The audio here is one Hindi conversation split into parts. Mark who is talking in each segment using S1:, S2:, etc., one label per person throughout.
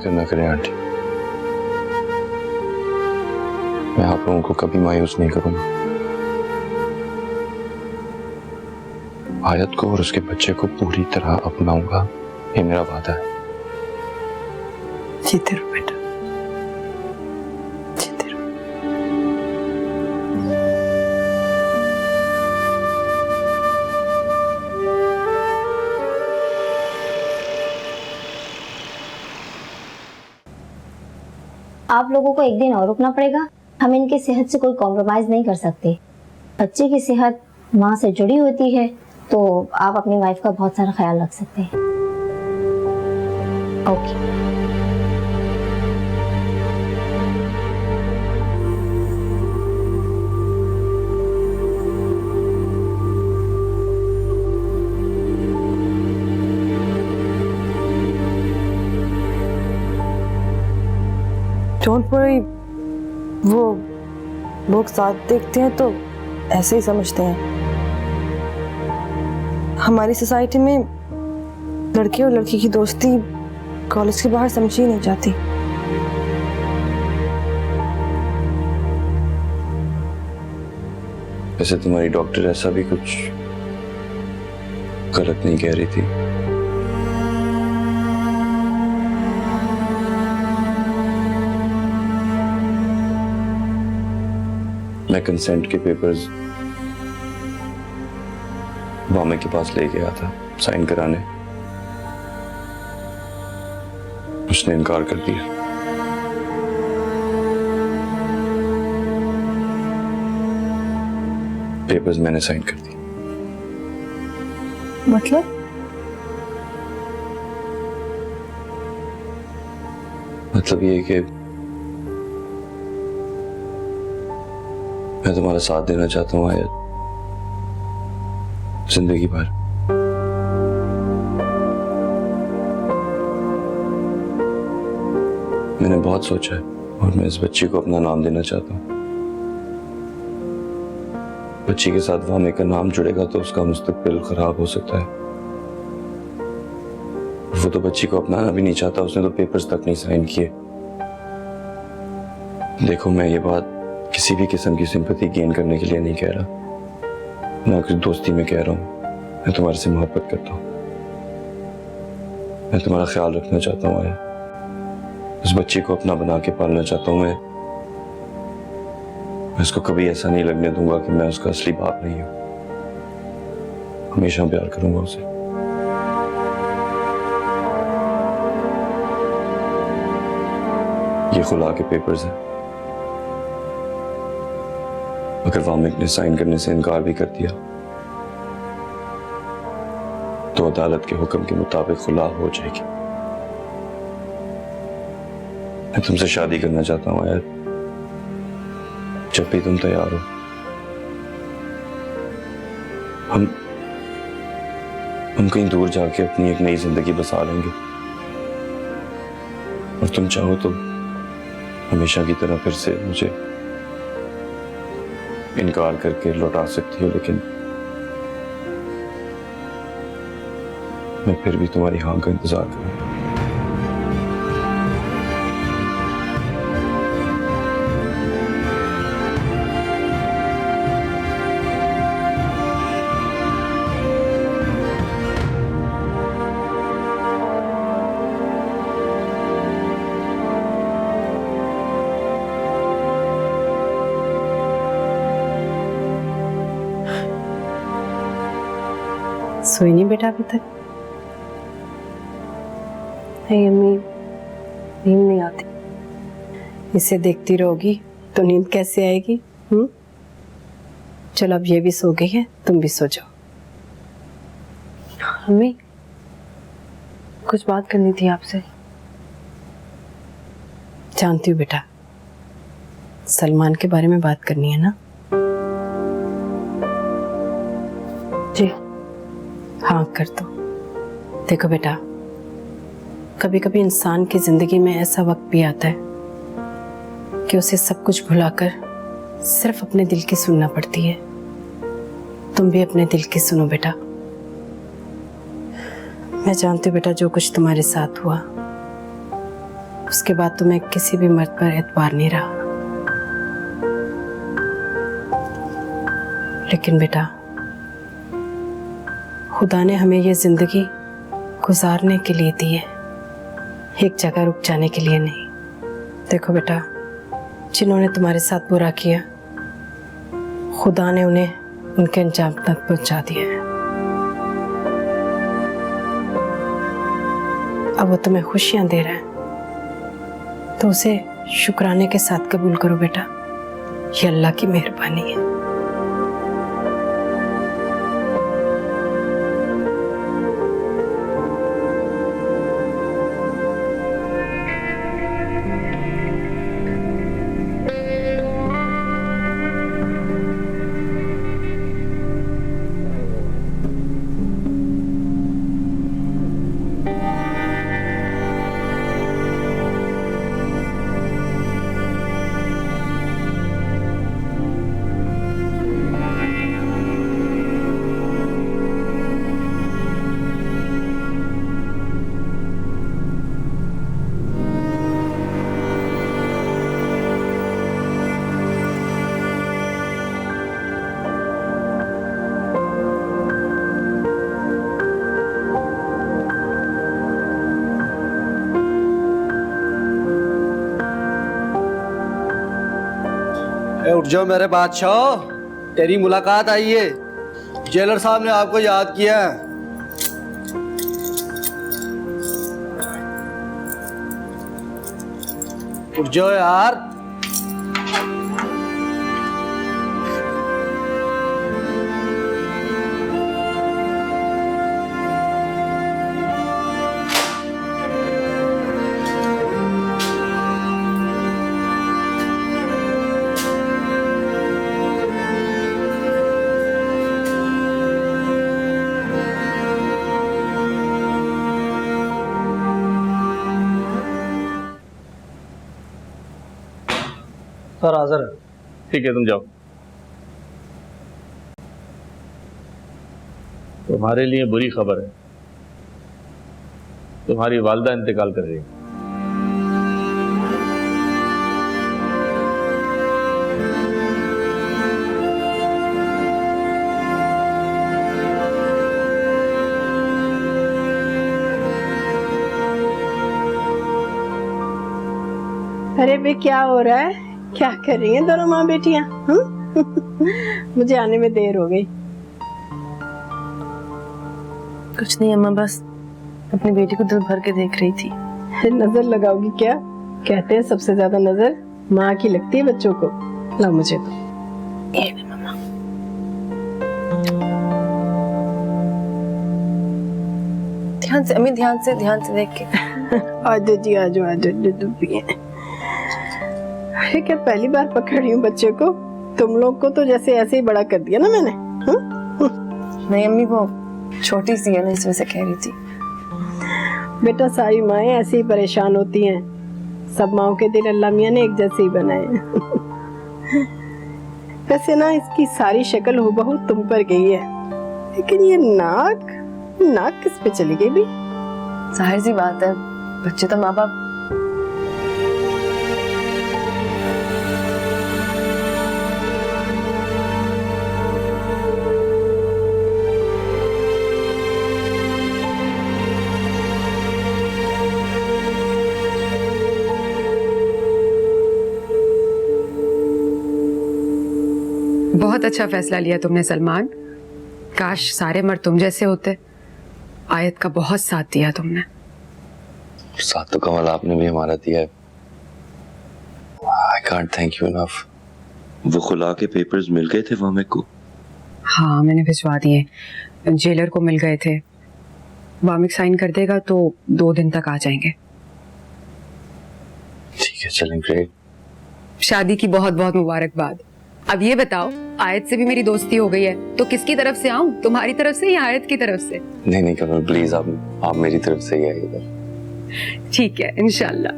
S1: फिक्र ना करें आंटी, मैं आप लोगों को कभी मायूस नहीं करूंगा। आयत को और उसके बच्चे को पूरी तरह अपनाऊंगा, ये मेरा वादा है।
S2: जीते रहो बेटा, जीते रहो।
S3: आप लोगों को एक दिन और रुकना पड़ेगा। हम इनकी सेहत से कोई कॉम्प्रोमाइज नहीं कर सकते। बच्चे की सेहत माँ से जुड़ी होती है, तो आप अपनी वाइफ का बहुत सारा ख्याल रख सकते हैं। ओके।
S2: डोंट वरी, वो लोग साथ देखते हैं तो ऐसे ही समझते हैं। हमारी सोसाइटी में लड़के और लड़की की दोस्ती कॉलेज के बाहर समझी नहीं जाती।
S1: वैसे तुम्हारी डॉक्टर ऐसा भी कुछ गलत नहीं कह रही थी। मैं कंसेंट के पेपर्स वामे के पास ले गया था साइन कराने, उसने इनकार कर दिया। पेपर्स मैंने साइन कर दी। मतलब ये कि मैं तुम्हारा साथ देना चाहता हूँ आयत, जिंदगी भर। मैंने बहुत सोचा है और मैं इस बच्ची को अपना नाम देना चाहता हूँ। बच्ची के साथ वामे का नाम जुड़ेगा तो उसका मुस्तकबिल खराब हो सकता है। वो तो बच्ची को अपनाना भी नहीं चाहता, उसने तो पेपर्स तक नहीं साइन किए। देखो, मैं ये बात किसी भी किस्म की सिंपैथी गेन करने के लिए नहीं कह रहा, ना कुछ दोस्ती में कह रहा हूँ। मैं तुम्हारे से मोहब्बत करता हूँ, मैं तुम्हारा ख्याल रखना चाहता हूँ आया। उस बच्ची को अपना बना के पालना चाहता हूँ मैं उसको कभी ऐसा नहीं लगने दूंगा कि मैं उसका असली बाप नहीं हूँ। हमेशा प्यार करूंगा उसे। ये खुला के पेपर्स हैं। अगर वामिक ने साइन करने से इनकार भी कर दिया तो अदालत के हुक्म के मुताबिक खुला हो जाएगी। मैं तुमसे शादी करना चाहता हूँ यार, जब भी तुम तैयार हो। हम कहीं दूर जाके अपनी एक नई जिंदगी बसा लेंगे और तुम चाहो तो हमेशा की तरह फिर से मुझे इनकार करके लौटा सकती हो, लेकिन मैं फिर भी तुम्हारी हाँ का इंतजार करूंगा।
S2: सोई नहीं बेटा अभी तक? नहीं अम्मी, नींद नहीं आती। इसे देखती रहोगी तो नींद कैसे आएगी? चलो अब ये भी सो गई है, तुम भी सो जाओ। अम्मी, कुछ बात करनी थी आपसे। जानती हूँ बेटा, सलमान के बारे में बात करनी है ना? जी हाँ कर दो। देखो बेटा, कभी कभी इंसान की जिंदगी में ऐसा वक्त भी आता है कि उसे सब कुछ भुलाकर सिर्फ अपने दिल की सुनना पड़ती है। तुम भी अपने दिल की सुनो बेटा। मैं जानती हूँ बेटा, जो कुछ तुम्हारे साथ हुआ उसके बाद तो मैं किसी भी मर्द पर एतबार नहीं रहा। लेकिन बेटा, खुदा ने हमें ये जिंदगी गुजारने के लिए दी है, एक जगह रुक जाने के लिए नहीं। देखो बेटा, जिन्होंने तुम्हारे साथ बुरा किया, खुदा ने उन्हें उनके अंजाम तक पहुंचा दिया है। अब वो तुम्हें खुशियां दे रहा है तो उसे शुक्राने के साथ कबूल करो बेटा, ये अल्लाह की मेहरबानी है।
S4: उठ जाओ मेरे बादशाह, तेरी मुलाकात आई है। जेलर साहब ने आपको याद किया है। उठ जाओ यार। सर हाजिर है।
S5: ठीक है, तुम जाओ। तुम्हारे लिए बुरी खबर है, तुम्हारी वालिदा इंतकाल कर रही है।
S2: अरे बे, क्या हो रहा है? क्या कर रही हैं दोनों माँ बेटियां? मुझे आने में देर हो गई।
S6: कुछ नहीं अम्मा, बस अपनी बेटी को दिल भर के देख रही थी।
S2: नजर लगाओगी क्या? कहते हैं सबसे ज्यादा नजर माँ की लगती है बच्चों को। ला मुझे तो।
S6: ये भी मम्मा। ध्यान से अम्मी, ध्यान से देख के।
S2: आजो जी, आजो आजो, दूध पिए। अरे क्या पहली बार पकड़ रही हूँ बच्चे को? तुम लोग को तो जैसे ऐसे ही बड़ा कर दिया ना मैंने।
S6: नहीं अम्मी, वो छोटी सी है ना, इस वजह से कह रही थी।
S2: बेटा, सारी माएं ऐसे ही परेशान होती हैं। सब माओं के दिल अल्लाह मियां ने एक जैसे ही बनाए हैं। वैसे ना इसकी सारी शक्ल हूबहू तुम पर गई है, लेकिन ये नाक किस पे चली गई भी?
S6: जाहिर सी बात है, बच्चे तो माँ बाप।
S7: बहुत अच्छा फैसला लिया तुमने सलमान। काश सारे मर्द तुम जैसे होते। आयत का बहुत साथ दिया तुमने।
S1: साथ तो कमाल आपने भी हमारा दिया है। I can't thank you enough। वो खुला के पेपर्स मिल गए थे वामिक को?
S7: हाँ, मैंने भिजवा दिए। जेलर को मिल गए थे। वामिक साइन कर देगा तो 2 दिन तक आ जाएंगे।
S1: ठीक है, चलें। ग्रेट।
S7: शादी की बहुत बहुत मुबारकबाद। अब ये बताओ, आयत से भी मेरी दोस्ती हो गई है तो किसकी तरफ से आऊं? तुम्हारी तरफ से या आयत की तरफ से?
S1: नहीं कमल, प्लीज आप मेरी तरफ से ही आइएगा।
S7: ठीक है, इंशाल्लाह।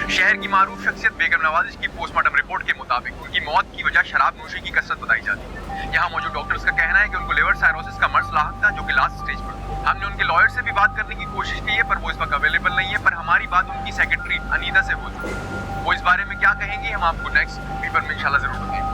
S8: शहर की मारूफ शख्सियत बेगम नवाज की पोस्टमार्टम रिपोर्ट के मुताबिक उनकी मौत की वजह शराब नोशी की कसरत बताई जाती है। यहाँ मौजूद डॉक्टर्स का कहना है कि उनको लिवर साइरोसिस का मर्ज लाहक था, जो कि लास्ट स्टेज पर था। हमने उनके लॉयर से भी बात करने की कोशिश की है, पर वो इस वक्त अवेलेबल नहीं है। पर हमारी बात उनकी सेक्रेटरी अनीता से हो चुकी है। वो इस बारे में क्या कहेंगी हम आपको नेक्स्ट पेपर में इंशाल्लाह जरूर बताएंगे।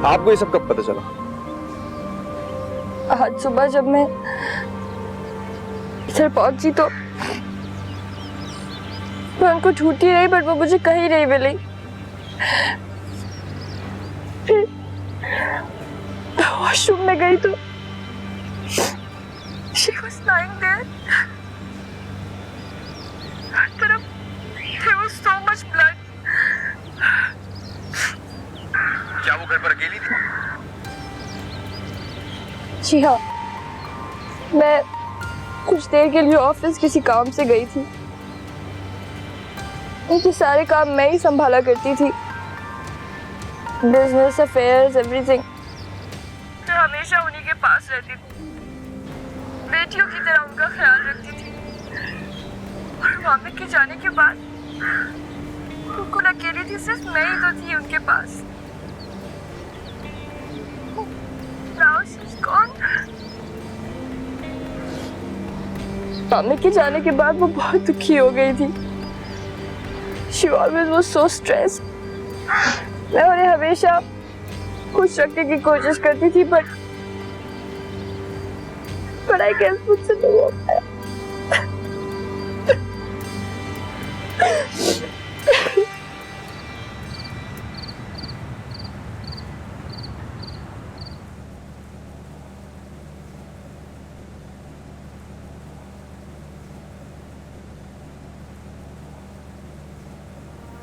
S9: आपको ये सब कब पता चला?
S6: आज सुबह जब मैं इधर पहुंची तो मैं उनको ढूंढती रही, बट वो मुझे कहीं नहीं मिली। फिर वॉशरूम में गई तो she was lying there. हर तरफ there was so much blood.
S8: क्या वो घर पर अकेली थी?
S6: जी हाँ, मैं कुछ देर के लिए ऑफिस किसी काम से गई थी। उनके सारे काम मैं ही संभाला करती थी, बिजनेस अफेयर्स एवरीथिंग। मैं हमेशा उन्हीं के पास रहती थी, बेटियों की तरह उनका ख्याल रखती थी। और मामी के जाने के बाद बिल्कुल अकेली थी, सिर्फ मैं ही तो थी उनके पास। Now she's gone. मामी के जाने के बाद वो बहुत दुखी हो गई थी। She always was so stressed. मैं उन्हें हमेशा खुश रखने की कोशिश करती थी, but I guess मुझसे नहीं हो पाया।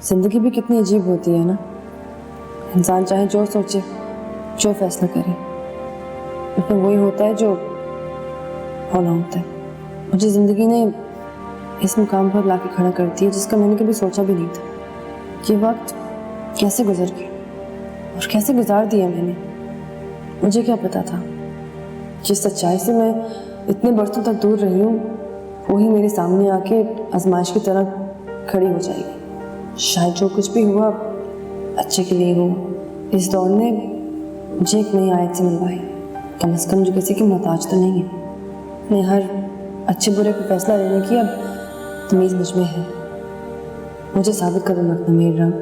S10: जिंदगी भी कितनी अजीब होती है ना। इंसान चाहे जो सोचे, जो फैसला करे, लेकिन वही होता है जो होना होता है। मुझे जिंदगी ने इस मुकाम पर लाके खड़ा कर दिया जिसका मैंने कभी सोचा भी नहीं था। ये वक्त कैसे गुजर गया और कैसे गुजार दिया मैंने, मुझे क्या पता था। जिस सच्चाई से मैं इतने बरसों तक दूर रही हूँ, वही मेरे सामने आके आजमाइश की तरह खड़ी हो जाएगी। शायद जो कुछ भी हुआ अच्छे के लिए हुआ। इस दौर ने मुझे एक नई आयत से मिलवाई, कम से कम जो किसी की मोहताज तो नहीं है। मैं हर अच्छे बुरे को फैसला लेने की अब तमीज़ मुझ में है। मुझे साबित कदम रखना मेरे रंग,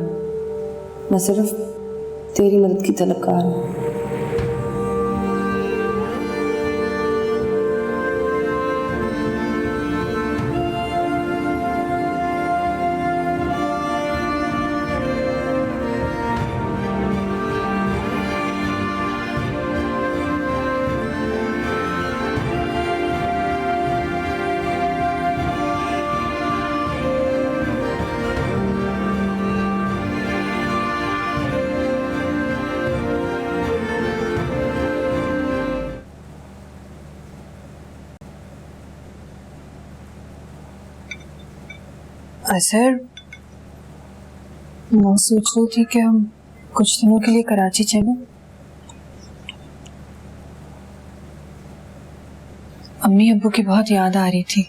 S10: मैं सिर्फ तेरी मदद की तलबकार हूँ।
S2: सर, मैं सोच रही थी कि हम कुछ दिनों के लिए कराची चलें। अम्मी अब्बू की बहुत याद आ रही थी,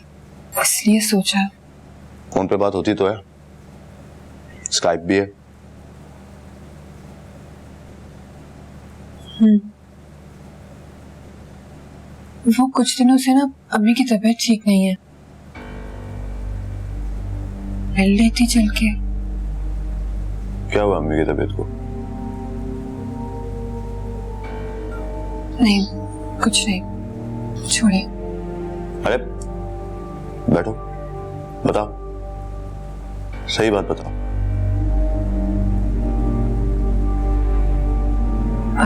S2: इसलिए सोचा।
S1: फोन पे बात होती तो है, स्काइप भी है।
S2: वो कुछ दिनों से ना अम्मी की तबीयत ठीक नहीं है, मिल लेती चल के।
S1: क्या हुआ अम्मी की तबीयत को?
S2: नहीं, कुछ नहीं, छोड़िए।
S1: अरे बैठो, बताओ, सही बात बताओ।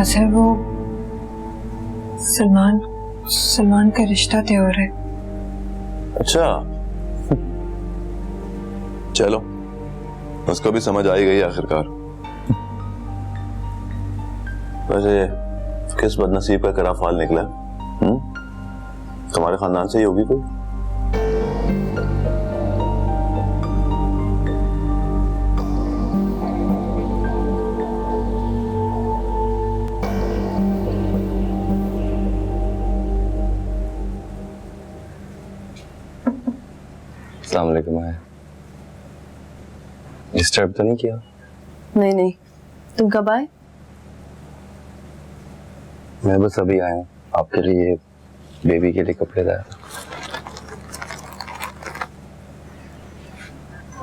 S2: सर, वो
S10: सलमान का रिश्ता तय हो रहा है।
S11: अच्छा, चलो उसको भी समझ आई गई आखिरकार। वैसे किस बदनसीब का करा फाल निकला? तुम्हारे खानदान से ही होगी कोई?
S1: अस्सलाम वालेकुम। डिस्टर्ब तो नहीं किया?
S10: नहीं, तुम कब आए?
S1: मैं बस अभी आया हूँ, आपके लिए बेबी के लिए कपड़े लाया।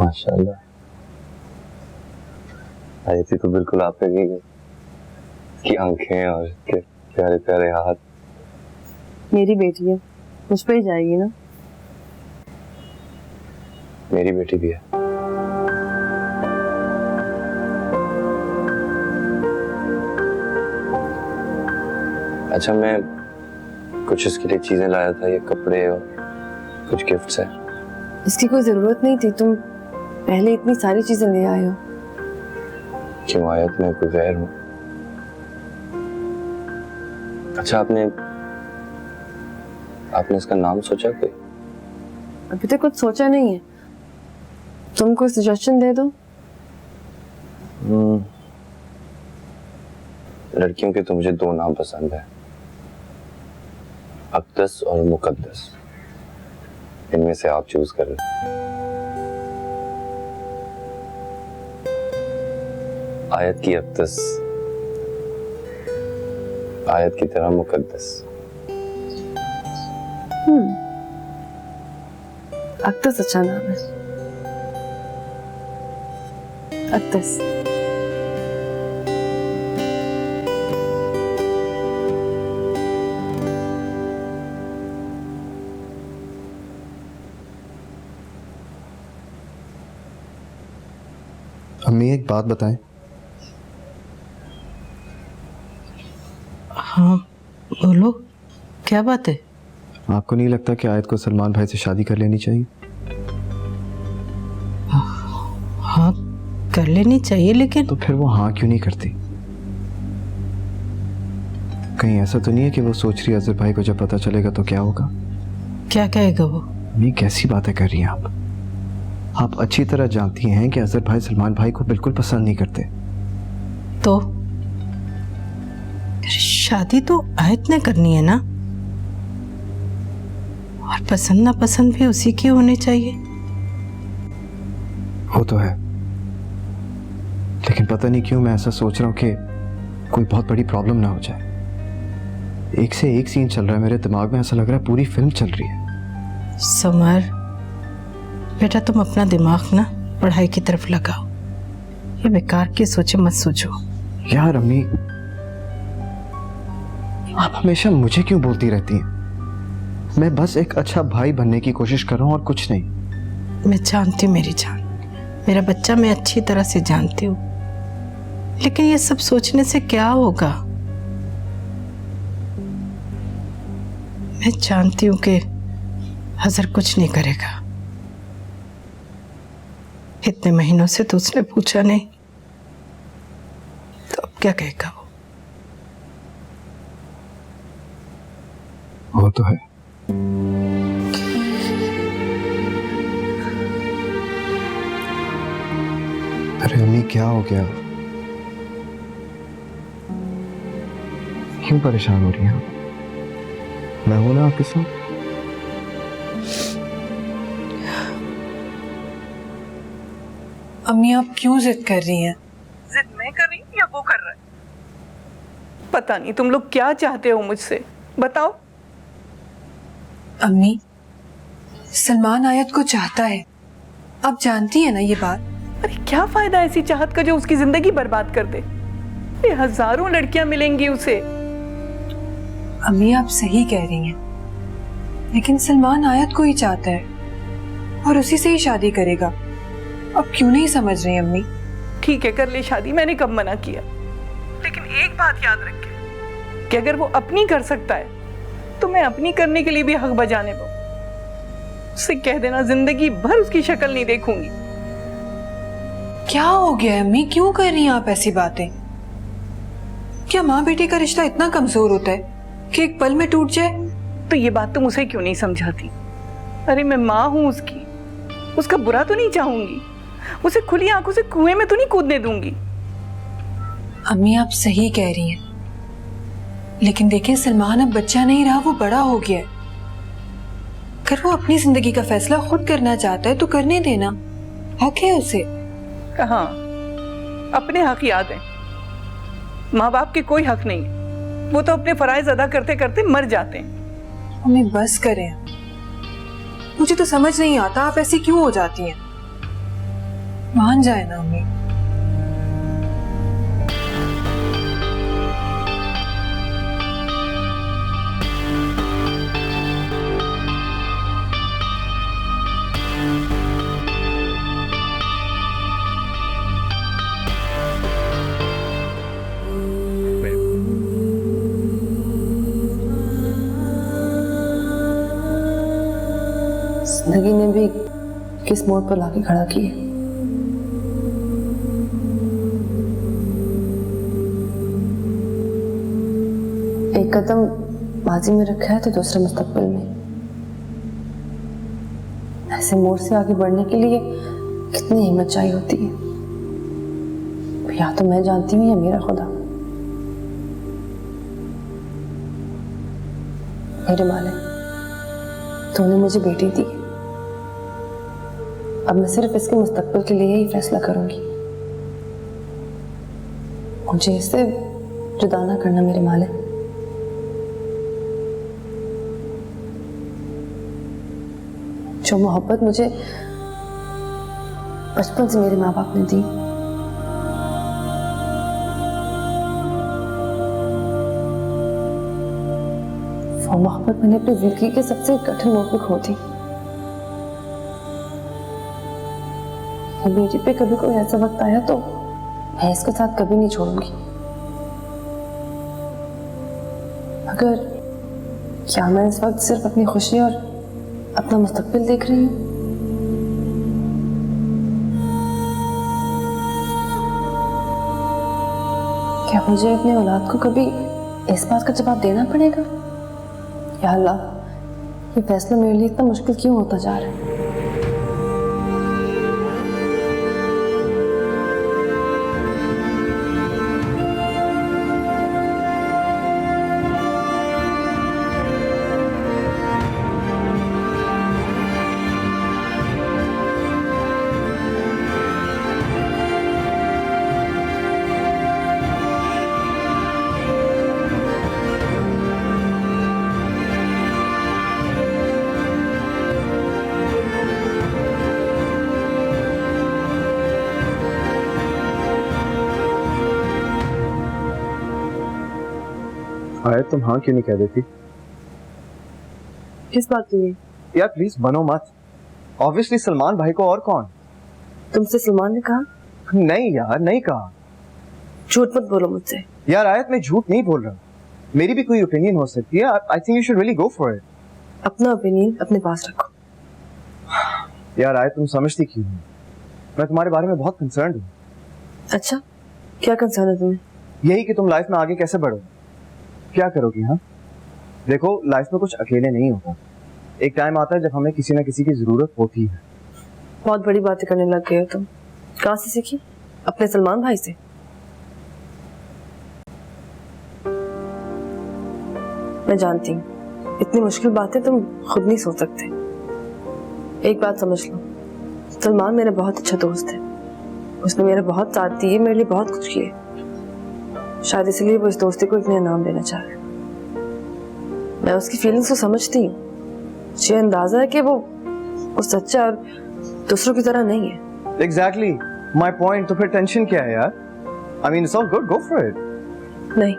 S1: माशाल्लाह, आई थी तो बिल्कुल आप पे गई, की आंखें और इसके प्यारे प्यारे हाथ।
S10: मेरी बेटी है, उस पे ही जाएगी ना।
S1: मेरी बेटी भी है। अच्छा, मैं कुछ इसके लिए चीजें लाया था, ये कपड़े और कुछ गिफ्ट्स हैं।
S10: इसकी कोई जरूरत नहीं थी, तुम पहले इतनी सारी चीजें ले आए हो।
S1: क्यों आयत में कोई गैर हूँ? अच्छा, आपने इसका नाम सोचा कोई?
S10: अभी तक कुछ सोचा नहीं है, तुम कोई सजेशन दे दो।
S1: लड़कियों के तो मुझे 2 नाम पसंद है, अक्दस और मुकद्दस। इनमें से आप चूज कर लें। आयत की अक्दस, आयत की तरह मुकद्दस।
S10: अक्दस अच्छा नाम है, अक्दस।
S12: अम्मी एक बात बताएं।
S2: हाँ बोलो, क्या बात है?
S12: आपको नहीं लगता कि आयत को सलमान भाई से शादी कर लेनी चाहिए?
S2: हाँ कर लेनी चाहिए, लेकिन
S12: तो फिर वो हाँ क्यों नहीं करती? कहीं ऐसा तो नहीं है कि वो सोच रही है अजहर भाई को जब पता चलेगा तो क्या होगा?
S2: क्या कहेगा वो?
S12: ये कैसी बातें कर रही हैं आप अच्छी तरह जानती हैं कि अजहर भाई सलमान भाई को बिल्कुल पसंद नहीं करते।
S2: तो शादी तो आयत ने करनी है ना, और पसंद ना पसंद भी उसी की होनी चाहिए।
S12: वो तो है, लेकिन पता नहीं क्यों मैं ऐसा सोच रहा हूँ कि कोई बहुत बड़ी प्रॉब्लम ना हो जाए। एक से एक सीन चल रहा है मेरे दिमाग में, ऐसा लग रहा है पूरी फिल्म चल रही है।
S2: समर बेटा, तुम अपना दिमाग ना पढ़ाई की तरफ लगाओ, ये बेकार की सोचे मत सोचो।
S12: यार अम्मी, आप हमेशा मुझे क्यों बोलती रहती हैं? मैं बस एक अच्छा भाई बनने की कोशिश कर रहा हूँ और कुछ नहीं।
S2: मैं जानती हूँ मेरी जान, मेरा बच्चा मैं अच्छी तरह से जानती हूँ, लेकिन ये सब सोचने से क्या होगा? मैं जानती हूँ कि अजहर कुछ नहीं करेगा। इतने महीनों से तो उसने पूछा नहीं, तो अब क्या कहेगा
S12: वो तो है। अरे अम्मी क्या हो गया? क्यों परेशान हो रही हैं? मैं हूं ना आपके साथ।
S10: अम्मी आप क्यों जिद कर रही हैं?
S6: जिद मैं कर रही हूँ या वो कर रहा है? पता नहीं तुम लोग क्या चाहते हो मुझसे, बताओ।
S10: अम्मी, सलमान आयत को चाहता है, आप जानती हैं ना ये बात।
S6: अरे क्या फायदा ऐसी चाहत का जो उसकी जिंदगी बर्बाद कर दे? ये हजारों लड़कियां मिलेंगी उसे।
S10: अम्मी आप सही कह रही हैं, लेकिन सलमान आयत को ही चाहता है और उसी से ही शादी करेगा। अब क्यों नहीं समझ रही अम्मी?
S6: ठीक है कर ले शादी, मैंने कब मना किया, लेकिन एक बात याद रखे,
S13: कि अगर वो अपनी कर सकता है तो मैं अपनी करने के लिए भी हक बजाने दो। उससे कह देना जिंदगी भर उसकी शक्ल नहीं देखूंगी।
S7: क्या हो गया अम्मी, क्यों कर रही हैं आप ऐसी बातें? क्या माँ बेटे का रिश्ता इतना कमजोर होता है कि एक पल में टूट जाए?
S13: तो ये बात तुम उसे क्यों नहीं समझाती? अरे मैं माँ हूं उसकी, उसका बुरा तो नहीं चाहूंगी, उसे खुली आंखों से कुएं में तो नहीं कूदने दूंगी।
S7: अम्मी आप सही कह रही हैं, लेकिन देखें सलमान अब बच्चा नहीं रहा, वो बड़ा हो गया है। अगर वो अपनी जिंदगी का फैसला खुद करना चाहता है तो करने देना, हक है उसे।
S13: कहाँ अपने हक याद है, माँ बाप के कोई हक नहीं है, वो तो अपने फराइज अदा करते करते मर जाते हैं।
S7: अम्मी बस करें, मुझे तो समझ नहीं आता आप ऐसी क्यों हो जाती हैं। मान जाए ना अम्मी।
S10: जिंदगी ने भी किस मोड़ पर लाके खड़ा किया। एक कदम माजी में रखा है तो दूसरा मुस्तकबिल में। ऐसे मोड़ से आगे बढ़ने के लिए कितनी हिम्मत चाहिए होती है, या तो मैं जानती हूँ या मेरा खुदा। मेरे मालिक, तूने मुझे बेटी दी, अब मैं सिर्फ इसके मुस्तकबिल के लिए ही फैसला करूंगी। मुझे इससे जुदा ना करना मेरे मालिक। जो मोहब्बत मुझे बचपन से मेरे माँ बाप ने दी, वो मोहब्बत मैंने अपनी जिंदगी के सबसे कठिन मोड़ पे खो दी। बेटी पे कभी कोई ऐसा वक्त आया तो मैं इसके साथ कभी नहीं छोड़ूंगी। अगर क्या मैं इस वक्त सिर्फ अपनी खुशी और अपना मुस्तकबिल देख रही हूँ? क्या मुझे अपनी औलाद को कभी इस बात का जवाब देना पड़ेगा? या अल्लाह, ये फैसला मेरे लिए इतना मुश्किल क्यों होता जा रहा है?
S9: आए तुम हाँ क्यों नहीं कह देती?
S10: किस बात के लिए?
S9: यार प्लीज बनो मत। ऑब्वियसली सलमान भाई को, और कौन?
S10: तुमसे सलमान ने कहा?
S9: नहीं यार, नहीं कहा।
S10: झूठ मत बोलो मुझसे।
S9: यार आयत, मैं झूठ नहीं बोल रहा, मेरी भी कोई ओपिनियन हो सकती है। I think you should really go for it.
S10: अपना ओपिनियन अपने पास रखो।
S9: यार आयत, तुम समझती क्यों नहीं? मैं तुम्हारे बारे में बहुत कंसर्न हूँ।
S10: अच्छा, क्या कंसर्न है तुम्हें?
S9: यही कि तुम लाइफ में आगे कैसे बढ़ोगे, क्या करोगी। हाँ देखो, लाइफ में कुछ अकेले नहीं होता। एक टाइम आता है जब हमें किसी ना किसी की जरूरत होती है।
S10: बहुत बड़ी बातें करने लग गए हो तुम। कहाँ से सीखी? अपने सलमान भाई से? मैं जानती हूँ इतनी मुश्किल बातें तुम खुद नहीं सोच सकते। एक बात समझ लो, सलमान मेरा बहुत अच्छा दोस्त है। उसने मेरा बहुत साथ दिए, मेरे लिए बहुत कुछ किए। शायद इसलिए वो इस दोस्ती को एक नया नाम देना चाह रहा है। मैं उसकी फीलिंग्स को समझती हूँ। मुझे अंदाजा है कि वो सच्चा और दूसरों की तरह नहीं है।
S9: Exactly my point. तो फिर टेंशन क्या है यार? I mean it's all good, go for it.
S10: नहीं,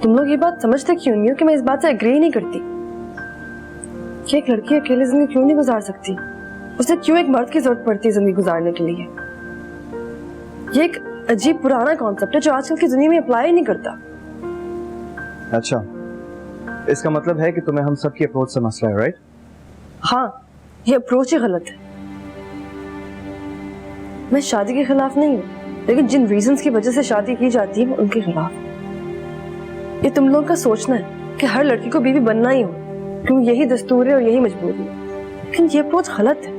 S10: तुम लोग ये बात समझते क्यों नहीं हो कि मैं इस बात से एग्री नहीं करती कि एक लड़की अकेले जिंदगी क्यों नहीं गुजार सकती? उसे क्यों एक मर्द की जरूरत पड़ती है जिंदगी गुजारने के लिए? ये एक अजीब पुराना कॉन्सेप्ट है जो आजकल की दुनिया में अप्लाई नहीं करता।
S9: अच्छा, इसका मतलब है कि तुम्हें हम सब की अप्रोच से मसला है, राइट?
S10: हाँ, ये अप्रोच ही गलत है। मैं शादी के खिलाफ नहीं हूँ, लेकिन जिन रीजंस की वजह से शादी की जाती है उनके खिलाफ। ये तुम लोगों का सोचना है कि हर लड़की को बीवी बनना ही हो, क्योंकि यही दस्तूर है और यही मजबूरी है, लेकिन ये अप्रोच गलत है।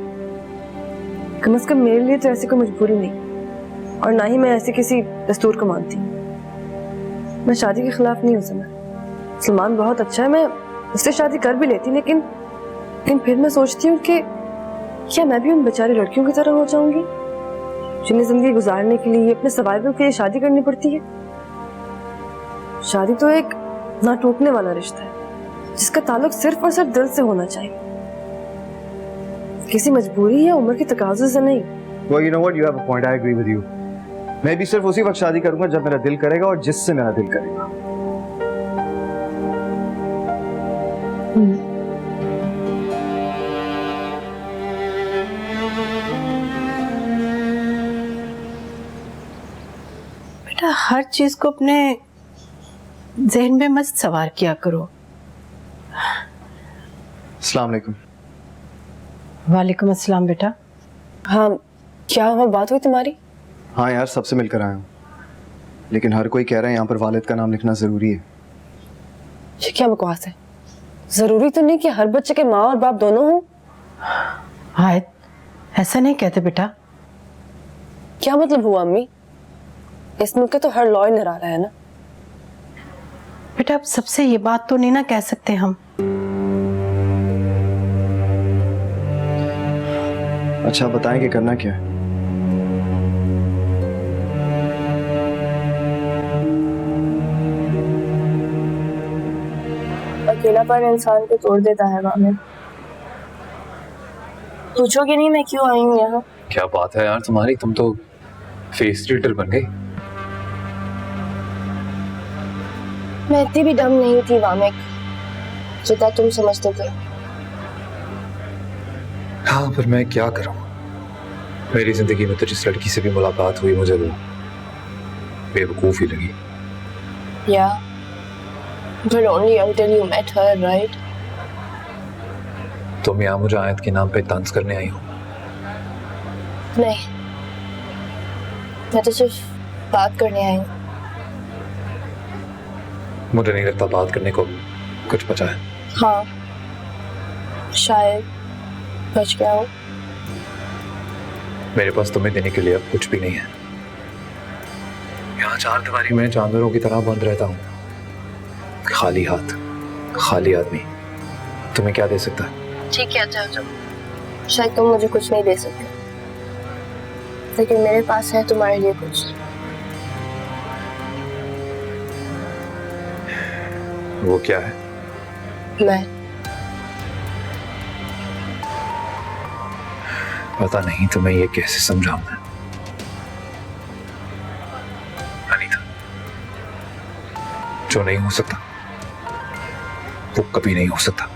S10: कम से कम मेरे लिए तो ऐसी कोई मजबूरी नहीं, और ना ही मैं ऐसे किसी दस्तूर को मानती हूँ। मैं शादी के खिलाफ नहीं हूँ सलमान बहुत अच्छा है, मैं उससे शादी कर भी लेती, लेकिन फिर मैं सोचती हूँ कि क्या मैं भी उन बेचारी लड़कियों की तरह हो जाऊंगी जिन्हें जिंदगी गुजारने के लिए, अपने सर्वाइवल के लिए शादी करनी पड़ती है। शादी तो एक ना टूटने वाला रिश्ता है जिसका ताल्लुक सिर्फ और सिर्फ दिल से होना चाहिए, किसी मजबूरी या उम्र की तकाज़े से नहीं।
S9: Well, you know what? You have a point. I agree with you. मैं भी सिर्फ उसी वक्त शादी करूंगा जब मेरा दिल करेगा और जिससे मेरा दिल करेगा।
S2: बेटा हर चीज को अपने जहन में मत सवार किया करो।
S12: अस्सलाम वालेकुम।
S2: वालेकुम अस्सलाम बेटा।
S10: हाँ, क्या हुआ, बात हुई तुम्हारी?
S12: हाँ यार, सबसे मिलकर आया हूँ, लेकिन हर कोई कह रहा है यहाँ पर वालिद का नाम लिखना ज़रूरी है।
S10: ये क्या बकवास है? जरूरी तो नहीं कि हर बच्चे के माँ और बाप दोनों हों।
S2: हाँ, ऐसा नहीं कहते बेटा।
S10: क्या मतलब हुआ अम्मी? इस मुल्क का तो हर लॉ निराला है ना।
S2: बेटा अब सबसे ये बात तो नहीं ना कह सकते हम।
S12: अच्छा बताएं कि करना क्या है?
S10: अकेलापन इंसान को तोड़ देता है मामे। पूछोगे नहीं मैं क्यों आई हूँ यहाँ?
S14: क्या बात है यार तुम्हारी, तुम तो फेस ट्रीटर बन गई।
S10: मैं इतनी भी डम नहीं थी वामिक जितना तुम समझते थे।
S14: हाँ पर मैं क्या करूं, मेरी जिंदगी में तो जिस लड़की से भी मुलाकात हुई मुझे वो बेवकूफ ही लगी।
S10: Yeah, but only until you met her, right?
S14: तुम यहाँ मुझे आयत के नाम पे तंज करने आई हो?
S10: नहीं, मैं तो सिर्फ बात करने आई हूँ।
S14: मुझे नहीं लगता बात करने को कुछ बचा है।
S10: हाँ, शायद बच गया हूँ।
S14: मेरे पास तुम्हें देने के लिए अब कुछ भी नहीं है। यहाँ चार दीवारी में जानवरों की तरह बंद रहता हूँ, खाली हाथ, खाली आदमी। तुम्हें क्या दे सकता है?
S10: ठीक है जाओ, शायद तुम मुझे कुछ नहीं दे सकते, लेकिन मेरे पास है तुम्हारे लिए कुछ।
S14: वो क्या है?
S10: मैं
S14: पता नहीं तुम्हें ये कैसे समझाऊं मैं। अनीता, जो नहीं हो सकता वो कभी नहीं हो सकता।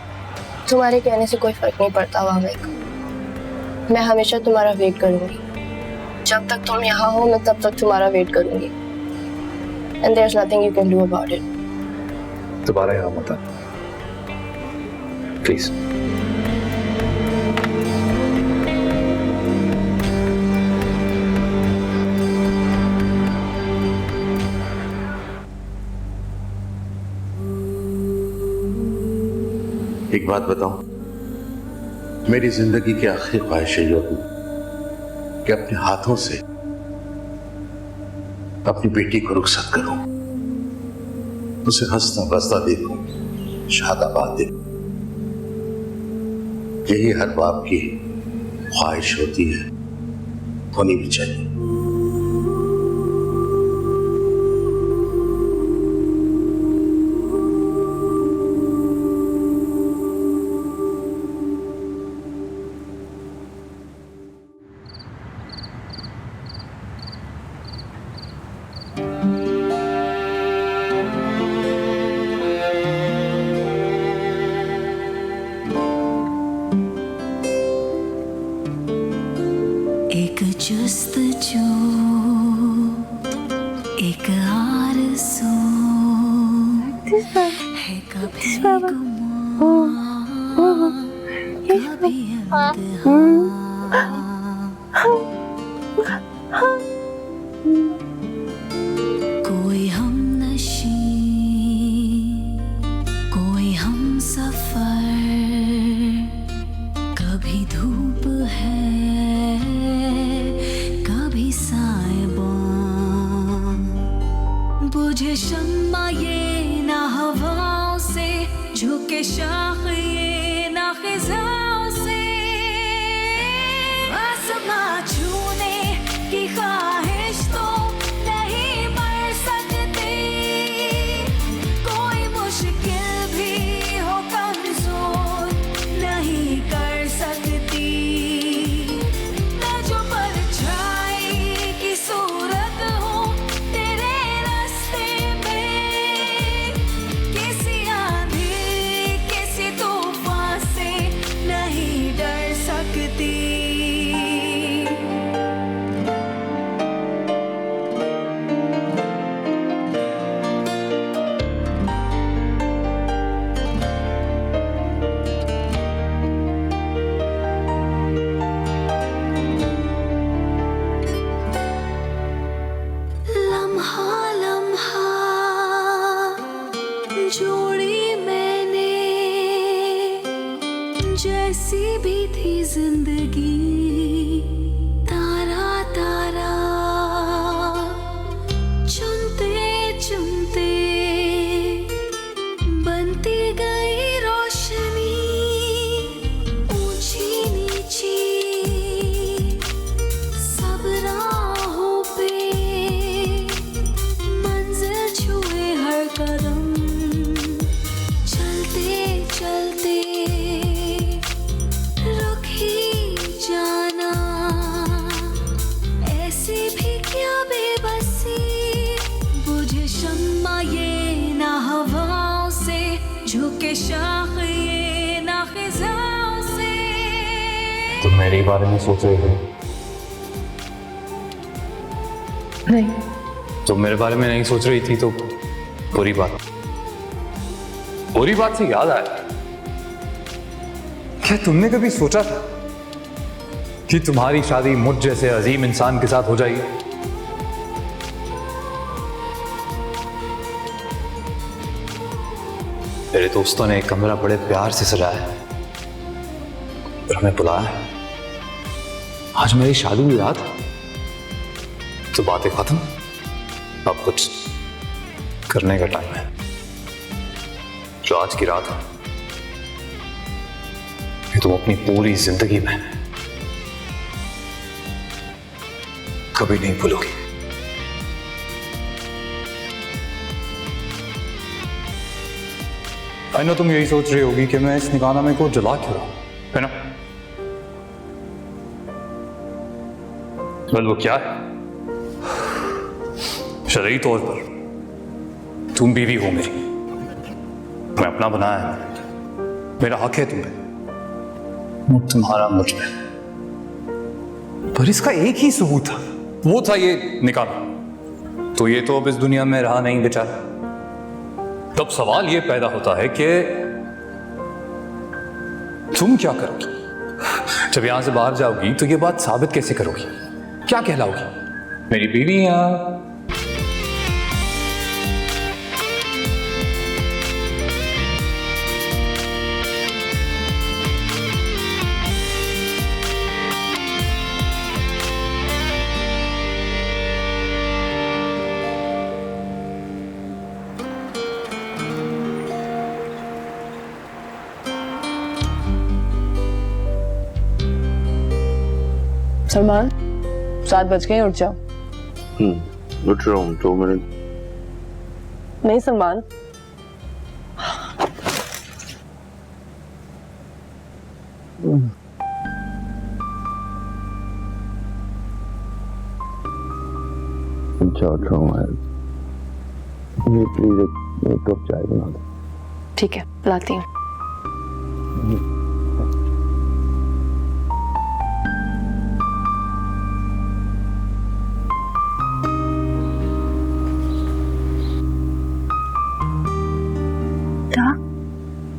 S10: तुम्हारे कहने से कोई फर्क नहीं पड़ता वामिक। मैं हमेशा तुम्हारा वेट करूंगी। जब तक तुम यहाँ हो मैं तब तक तुम्हारा वेट करूंगी। And there's nothing you can do about it.
S14: दोबारा यहाँ मत आना प्लीज।
S11: एक बात बताऊं, मेरी जिंदगी की आखिरी ख्वाहिश ये होगी कि अपने हाथों से अपनी बेटी को रुखसत करूं, उसे हंसता बसता देखूं, शादाबाद देखूं। यही हर बाप की ख्वाहिश होती है, होनी भी चाहिए।
S15: एक जुस्तजू, एक आरज़ू, है कभी गुमान, कभी कोई हम नशी, कोई हम सफर, कभी धूप है कभी सायबान, बुझे शम्मा ये ना हवाओं से, झुके शाख ये ना खिजाओं से, आसमां छूने की ख्वाहिश तो नहीं मर सकती, कोई मुश्किल भी हो कमजोर नहीं कर सकती, मैं जो परछाई की सूरत हूँ तेरे रास्ते में, किसी आंधी किसी तूफान से नहीं डर सकती। लम्हा लम्हा जोड़ी मैंने, जैसी भी थी जिंदगी, तारा तारा चुनते चुनते बनती गई रोशनी, ऊंची नीची सब राहों पे, मंजिल छुए हर कदम, चलते चलते रुक ही जाना, ऐसी भी क्या बेबसी, बुझे शम्मा ये ना हवाओं से, झुके शाख ये ना खिजाओं से।
S14: तुम मेरे बारे में सोच रही थी?
S10: नहीं।
S14: तुम मेरे बारे में नहीं सोच रही थी तो बुरी बात से याद आया, क्या तुमने कभी सोचा था कि तुम्हारी शादी मुझ जैसे अजीम इंसान के साथ हो जाएगी? मेरे दोस्तों ने एक कमरा बड़े प्यार से सजाया है और हमें बुलाया है। आज मेरी शादी हुई रात तो बातें खत्म, अब कुछ करने का टाइम है। जो आज की रात है ये तुम अपनी पूरी जिंदगी में कभी नहीं भूलोगी। आई नो तुम यही सोच रही होगी कि मैं इस निकाहनामे को जला क्यों रहा हूं, है ना? वो क्या है? शरई तौर पर तुम बीवी हो मेरी, मैं अपना बनाया है, मेरा हक है तुम पे, तुम्हारा मुझ पे। पर इसका एक ही सबूत था, वो था ये निकाह। तो ये तो अब इस दुनिया में रहा नहीं बेचारा। तब सवाल ये पैदा होता है कि तुम क्या करोगी जब यहां से बाहर जाओगी? तो ये बात साबित कैसे करोगी? क्या कहलाओगी? मेरी बीवी या
S10: सलमान 7 बज गए, उठ जाओ।
S1: उठ रहा हूँ 2 मिनट।
S10: नहीं सलमान,
S1: अच्छा उठ रहा हूँ यार, ये प्लीज एक कप चाय बना दो।
S10: ठीक है लाती हूँ।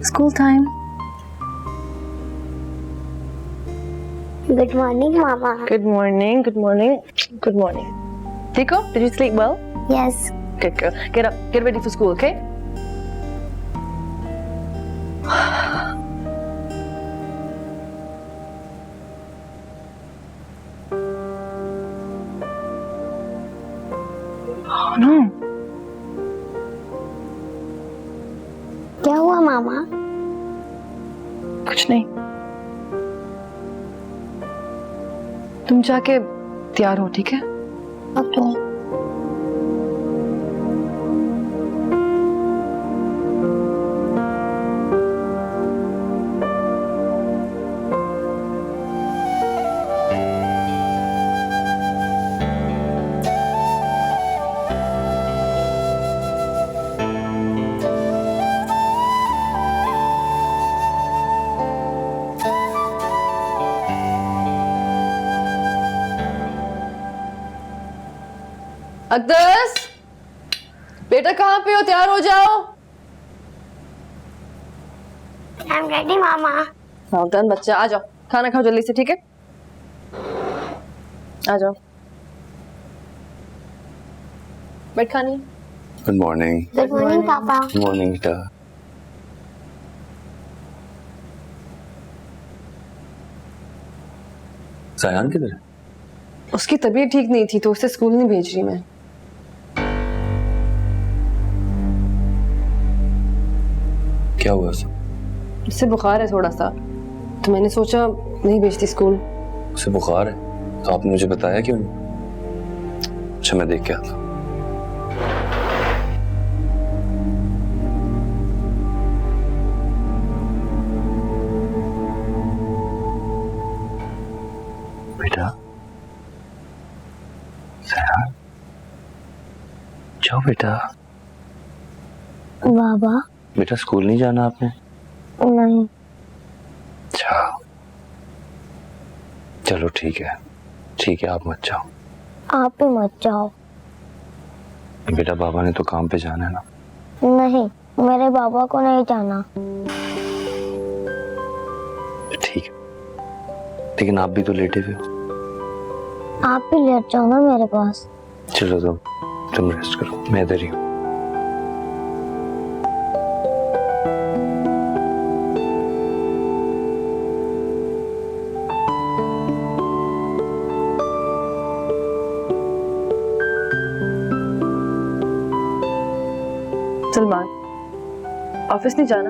S10: School time.
S3: गुड मॉर्निंग मामा।
S10: Good morning, good morning, good morning. ठीक हो? Did you sleep well?
S3: Yes.
S10: Good girl. Get up. Get ready for school, okay? Oh no.
S3: क्या हुआ मामा?
S10: कुछ नहीं। तुम जाके तैयार हो, ठीक है?
S3: ओके।
S10: अकदस, बेटा कहाँ पे हो? तैयार हो जाओ।
S3: I'm ready मामा।
S10: सावधान बच्चा, आ जाओ, खाना खाओ जल्दी से, ठीक है? आ जाओ। बैठ खानी।
S1: Good morning.
S3: गुड मॉर्निंग पापा।
S1: गुड मॉर्निंग बेटा। जायान किधर है?
S10: उसकी तबीयत ठीक नहीं थी तो उसे स्कूल नहीं भेज रही मैं।
S1: क्या हुआ उसे?
S10: उससे बुखार है थोड़ा सा, तो मैंने सोचा नहीं भेजती स्कूल।
S1: उसे बुखार है तो आपने मुझे बताया क्यों नहीं? अच्छा मैं देख के आता। बेटा सयान, जाओ बेटा।
S3: बाबा।
S1: बेटा स्कूल नहीं जाना आपने?
S3: नहीं।
S1: अच्छा चलो ठीक है, ठीक है, आप मत जाओ।
S3: आप ही मत जाओ।
S1: बेटा बाबा ने तो काम पे जाना है ना।
S3: नहीं, मेरे बाबा को नहीं जाना।
S1: ठीक है, लेकिन आप भी तो लेटे हुए हो।
S3: आप भी लेट जाओ ना मेरे पास।
S1: चलो तुम रेस्ट करो, मैं इधर ही हूँ।
S10: सलमान, ऑफिस नहीं जाना?